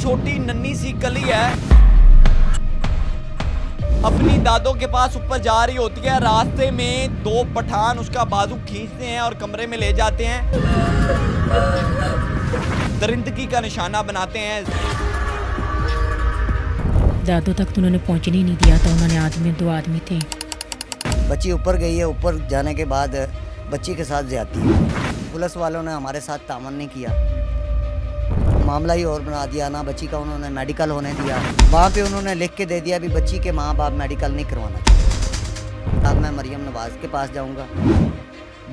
छोटी नन्ही सी कली है, अपनी दादों के पास ऊपर जा रही होती है। रास्ते में दो पठान उसका बाजू खींचते हैं और कमरे में ले जाते हैं, दरिंदगी का निशाना बनाते हैं। दादों तक तो उन्होंने पहुंचने ही नहीं दिया था। उन्होंने दो आदमी थे। बच्ची ऊपर गई है, ऊपर जाने के बाद बच्ची के साथ ज्यादती है। पुलिस वालों ने हमारे साथ तामन नहीं किया, मामला ही और बना दिया। ना बच्ची का उन्होंने मेडिकल होने दिया। वहाँ पे उन्होंने लिख के दे दिया भी बच्ची के माँ बाप मेडिकल नहीं करवाना चाहिए। अब मैं मरियम नवाज़ के पास जाऊँगा,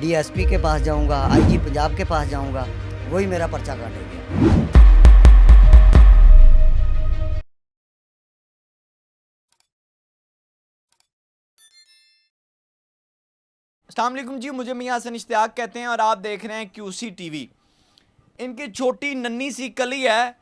डीएसपी के पास जाऊँगा, आईजी पंजाब के पास जाऊँगा, वही मेरा पर्चा काटेगा। अस्सलाम वालेकुम जी, मुझे मियां हसन इश्तियाक कहते हैं और आप देख रहे हैं QC TV। इनकी छोटी नन्ही सी कली है,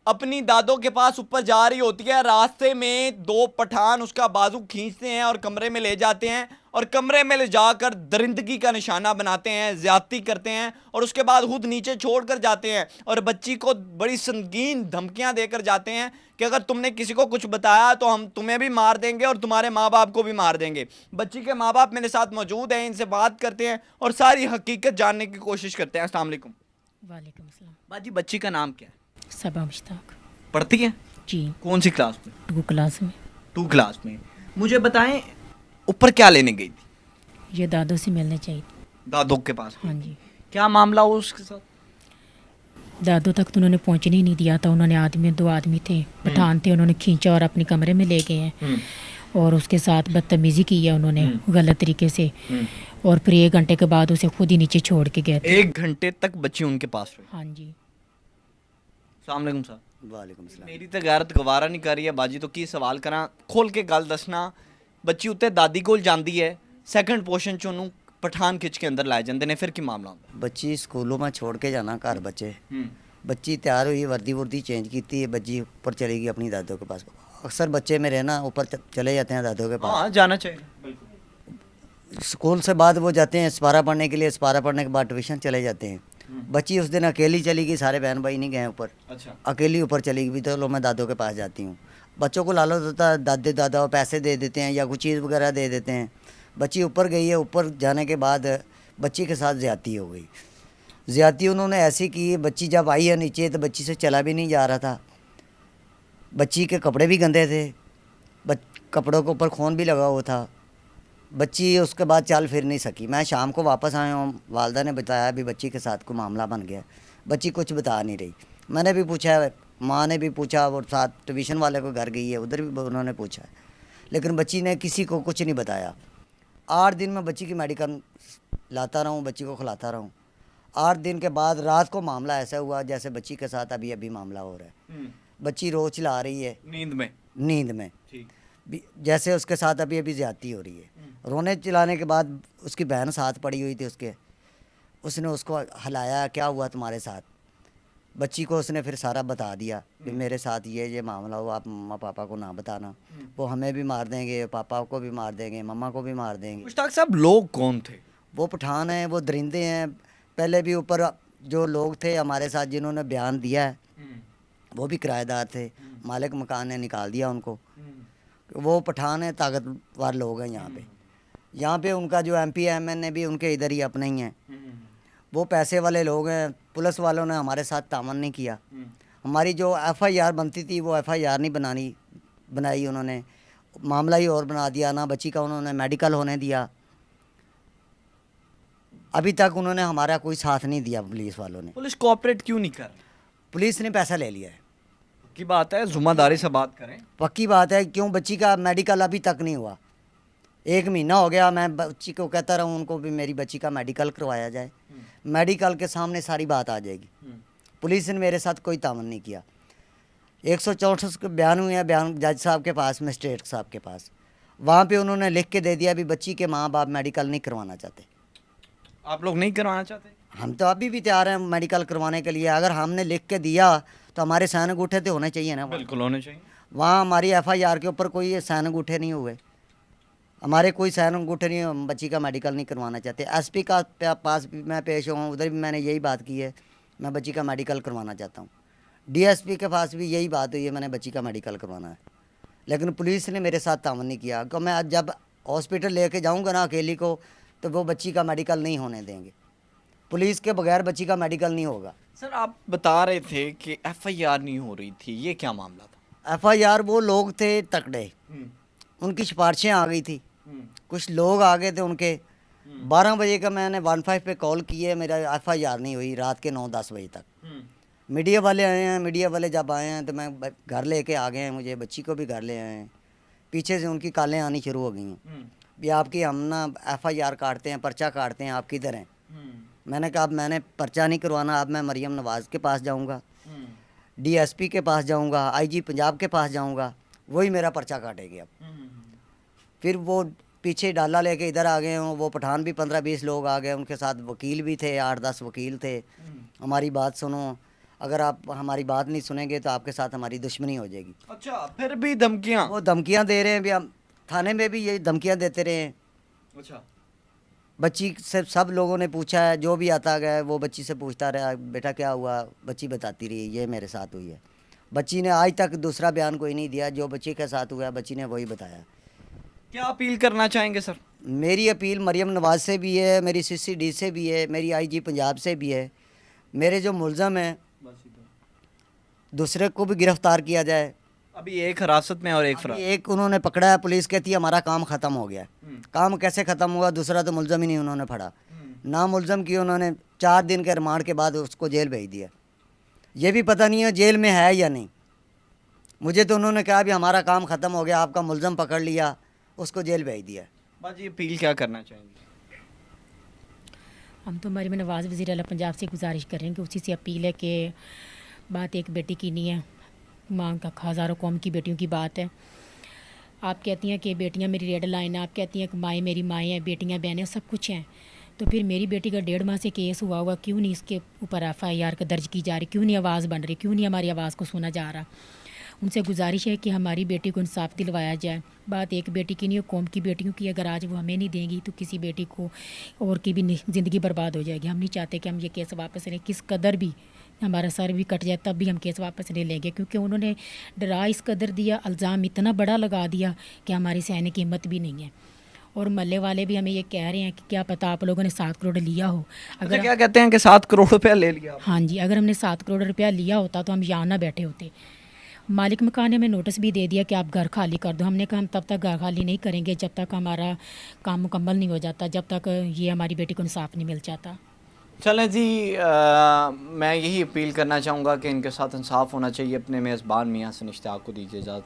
अपनी दादों के पास ऊपर जा रही होती है। रास्ते में दो पठान उसका बाजू खींचते हैं और कमरे में ले जाते हैं और कमरे में ले जाकर दरिंदगी का निशाना बनाते हैं, ज्यादती करते हैं और उसके बाद खुद नीचे छोड़ कर जाते हैं और बच्ची को बड़ी संगीन धमकियां देकर जाते हैं कि अगर तुमने किसी को कुछ बताया तो हम तुम्हें भी मार देंगे और तुम्हारे माँ बाप को भी मार देंगे। बच्ची के माँ बाप मेरे साथ मौजूद हैं, इनसे बात करते हैं और सारी हकीकत जानने की कोशिश करते हैं। अस्सलाम वालेकुम। वालेकुम सलाम। बाजी, बच्ची का नाम क्या है? सबा मुश्ताक। पढ़ती है? जी, कौन सी क्लास में? 2 क्लास में। 2 क्लास में। मुझे बताएं, ऊपर क्या लेने गई थी? ये दादों से मिलने चाहिए। दादों के पास? हाँ जी। क्या मामला हो उसके साथ? दादों तक तो उन्होंने पहुंचने ही नहीं दिया था। उन्होंने दो आदमी थे, पठान थे, उन्होंने खींचा और अपने कमरे में ले गए हैं और उसके साथ बदतमीजी की है उन्होंने गलत तरीके से। और फिर 1 घंटे के बाद उसे खुद ही नीचे छोड़ के गए थे। 1 घंटे तक बच्ची उनके पास रही? हाँ जी। अस्सलाम वालेकुम साहब। वालेकुम सलाम। मेरी तो गैरत गवारा नहीं कर रही है बाजी, तो की सवाल करा, खोल के गल दसना। बच्ची उत्ते दादी कोल जांदी है, सैकंड पोर्शन च ओनू पठान खिंच के अंदर लाए जाते हैं, फिर की मामला होंदा? बच्ची स्कूलों में छोड़ के जाना घर बच्चे। बच्ची तैयार हुई, वर्दी चेंज की थी, बच्ची ऊपर चली गई अपनी दादों के पास। अक्सर बच्चे मेरे ना ऊपर चले जाते हैं दादों के पास। हाँ, जाना चाहिए बिल्कुल। स्कूल से बाद वो जाते हैं स्पारा पढ़ने के लिए, स्पारा पढ़ने के बाद ट्यूशन चले जाते हैं। बच्ची उस दिन अकेली चली गई, सारे बहन भाई नहीं गए ऊपर। अच्छा। अकेली ऊपर चली गई, तो लो मैं दादों के पास जाती हूँ। बच्चों को लालच होता है, दादे दादा पैसे दे देते हैं या कुछ चीज़ वगैरह दे देते हैं। बच्ची ऊपर गई है, ऊपर जाने के बाद बच्ची के साथ ज़्यादती हो गई। ज़्यादती उन्होंने ऐसी की, बच्ची जब आई है नीचे तो बच्ची से चला भी नहीं जा रहा था। बच्ची के कपड़े भी गंदे थे, कपड़ों के ऊपर खून भी लगा हुआ था। बच्ची उसके बाद चल फिर नहीं सकी। मैं शाम को वापस आया हूँ, वालदा ने बताया भी बच्ची के साथ कोई मामला बन गया। बच्ची कुछ बता नहीं रही। मैंने भी पूछा, माँ ने भी पूछा, और साथ ट्यूशन वाले को घर गई है, उधर भी उन्होंने पूछा, लेकिन बच्ची ने किसी को कुछ नहीं बताया। 8 दिन में बच्ची की मेडिकल लाता रहा हूँ, बच्ची को खिलाता रहा हूँ। 8 दिन के बाद रात को मामला ऐसा हुआ जैसे बच्ची के साथ अभी मामला हो रहा है। बच्ची रो चिल्ला रही है नींद में जैसे उसके साथ अभी ज्यादती हो रही है। रोने चिल्लाने के बाद उसकी बहन साथ पड़ी हुई थी उसने उसको हिलाया, क्या हुआ तुम्हारे साथ? बच्ची को उसने फिर सारा बता दिया कि मेरे साथ ये मामला हुआ, आप मम्मा पापा को ना बताना, वो हमें भी मार देंगे, पापा को भी मार देंगे, मम्मा को भी मार देंगे। मुश्ताक साहब, लोग कौन थे? वो पठान हैं, वो दरिंदे हैं। पहले भी ऊपर जो लोग थे हमारे साथ जिन्होंने बयान दिया है वो भी किराएदार थे, मालिक मकान ने निकाल दिया उनको। वो पठान है, ताकतवर लोग हैं यहाँ पे उनका जो MP MN भी उनके इधर ही अपने ही हैं। वो पैसे वाले लोग हैं। पुलिस वालों ने हमारे साथ तामन नहीं किया। हमारी जो FIR बनती थी वो FIR नहीं बनाई उन्होंने, मामला ही और बना दिया। ना बच्ची का उन्होंने मेडिकल होने दिया। अभी तक उन्होंने हमारा कोई साथ नहीं दिया पुलिस वालों ने। पुलिस कोऑपरेट क्यों नहीं कर? पुलिस ने पैसा ले लिया है। की बात है, जिम्मेदारी से बात करें। पक्की बात है, क्यों बच्ची का मेडिकल अभी तक नहीं हुआ। 1 महीना हो गया, मैं बच्ची को कहता रहा हूँ उनको भी मेरी बच्ची का मेडिकल करवाया जाए। मेडिकल के सामने सारी बात आ जाएगी। पुलिस ने मेरे साथ कोई तामन नहीं किया। 164 के बयान हुए हैं, बयान जज साहब के पास, मजिस्ट्रेट साहब के पास। वहाँ पे उन्होंने लिख के दे दिया भी बच्ची के माँ बाप मेडिकल नहीं करवाना चाहते। आप लोग नहीं करवाना चाहते? हम तो अभी भी तैयार हैं मेडिकल करवाने के लिए। अगर हमने लिख के दिया तो हमारे साइन अंगूठे तो होने चाहिए ना। बिल्कुल होने चाहिए। वहाँ हमारी FIR के ऊपर कोई साइन अंगूठे नहीं हुए, हमारे कोई साइन अंगूठे नहीं, हम बच्ची का मेडिकल नहीं करवाना चाहते। SP का पास भी मैं पेश हूँ, उधर भी मैंने यही बात की है, मैं बच्ची का मेडिकल करवाना चाहता हूँ। डीएसपी के पास भी यही बात हुई है, मैंने बच्ची का मेडिकल करवाना है, लेकिन पुलिस ने मेरे साथ तावन नहीं किया कि मैं आज जब हॉस्पिटल लेके जाऊंगा ना अकेली को, तो वो बच्ची का मेडिकल नहीं होने देंगे। पुलिस के बगैर बच्ची का मेडिकल नहीं होगा। सर आप बता रहे थे कि एफआईआर नहीं हो रही थी, ये क्या मामला था? एफआईआर वो लोग थे तकड़े, उनकी सिफारिशें आ गई थी, कुछ लोग आ गए थे उनके। 12 बजे का मैंने 15 पे कॉल किए, मेरा एफआईआर नहीं हुई रात के 9-10 बजे तक। मीडिया वाले आए हैं, मीडिया वाले जब आए हैं तो मैं घर लेके आ गए हैं, मुझे बच्ची को भी घर ले आए हैं। पीछे से उनकी कॉलें आनी शुरू हो गई हैं, भी आपकी हम ना एफआईआर काटते हैं, पर्चा काटते हैं, आप किधर हैं? मैंने कहा अब मैंने पर्चा नहीं करवाना, अब मैं मरियम नवाज़ के पास जाऊंगा, डीएसपी के पास जाऊंगा, आईजी पंजाब के पास जाऊंगा, वही मेरा पर्चा काटेगी। अब फिर वो पीछे डाला लेके इधर आ गए हों, वो पठान भी 15-20 लोग आ गए, उनके साथ वकील भी थे, 8-10 वकील थे। हमारी बात सुनो, अगर आप हमारी बात नहीं सुनेंगे तो आपके साथ हमारी दुश्मनी हो जाएगी। अच्छा, फिर भी धमकियां? वो धमकियां दे रहे हैं, भी हम थाने में भी यही धमकियां देते रहे हैं। अच्छा, बच्ची से सब लोगों ने पूछा है, जो भी आता गया वो बच्ची से पूछता रहा, बेटा क्या हुआ, बच्ची बताती रही ये मेरे साथ हुई है। बच्ची ने आज तक दूसरा बयान कोई नहीं दिया, जो बच्ची के साथ हुआ है बच्ची ने वही बताया। क्या अपील करना चाहेंगे सर? मेरी अपील मरियम नवाज से भी है, मेरी CCD से भी है, मेरी आईजी पंजाब से भी है। मेरे जो मुलज़म हैं दूसरे को भी गिरफ्तार किया जाए। अभी एक हिरासत में और एक अभी फरार। एक उन्होंने पकड़ा है, पुलिस कहती है हमारा काम ख़त्म हो गया। काम कैसे ख़त्म हुआ? दूसरा तो मुलज़म ही नहीं उन्होंने पकड़ा, ना मुलज़म की उन्होंने 4 दिन के रिमांड के बाद उसको जेल भेज दिया। ये भी पता नहीं है जेल में है या नहीं। मुझे तो उन्होंने कहा भी हमारा काम ख़त्म हो गया, आपका मुलज़म पकड़ लिया, उसको जेल भेज दिया। बाजी अपील क्या करना चाहेंगे? हम तो मरियम नवाज़ वज़ीर आला पंजाब से गुजारिश करेंगे, उसी से अपील है कि बात एक बेटी की नहीं है, माँ का हज़ारों कौम की बेटियों की बात है। आप कहती हैं कि बेटियां मेरी रेड लाइन है, आप कहती हैं कि माएँ मेरी माएँ हैं, बेटियां बहनें सब कुछ हैं, तो फिर मेरी बेटी का 1.5 माह से केस हुआ हुआ, क्यों नहीं इसके ऊपर FIR का दर्ज की जा रही? क्यों नहीं आवाज़ बन रही? क्यों नहीं हमारी आवाज़ को सुना जा रहा? उनसे गुजारिश है कि हमारी बेटी को इंसाफ दिलवाया जाए। बात एक बेटी की नहीं है, कौम की बेटियों की। अगर आज वो हमें नहीं देंगी तो किसी बेटी को और की भी ज़िंदगी बर्बाद हो जाएगी। हम नहीं चाहते कि हम ये केस वापस लें, किस कदर भी हमारा सर भी कट जाए तब भी हम केस वापस नहीं लेंगे, क्योंकि उन्होंने डरा इस कदर दिया, इल्ज़ाम इतना बड़ा लगा दिया कि हमारी सहने की हिम्मत भी नहीं है। और महल्ले वाले भी हमें ये कह रहे हैं कि क्या पता आप लोगों ने 7 करोड़ लिया हो। अगर क्या कहते हैं कि 7 करोड़ रुपया ले लिया? हाँ जी, अगर हमने 7 करोड़ रुपया लिया होता तो हम यहाँ ना बैठे होते। मालिक मकान ने हमें नोटिस भी दे दिया कि आप घर खाली कर दो। हमने कहा हम तब तक घर खाली नहीं करेंगे जब तक हमारा काम मुकम्मल नहीं हो जाता, जब तक ये हमारी बेटी को इंसाफ नहीं मिल जाता। चलें जी, मैं यही अपील करना चाहूँगा कि इनके साथ इंसाफ होना चाहिए। अपने मेज़बान मियाँ से इश्तियाक को दीजिए इजाज़त।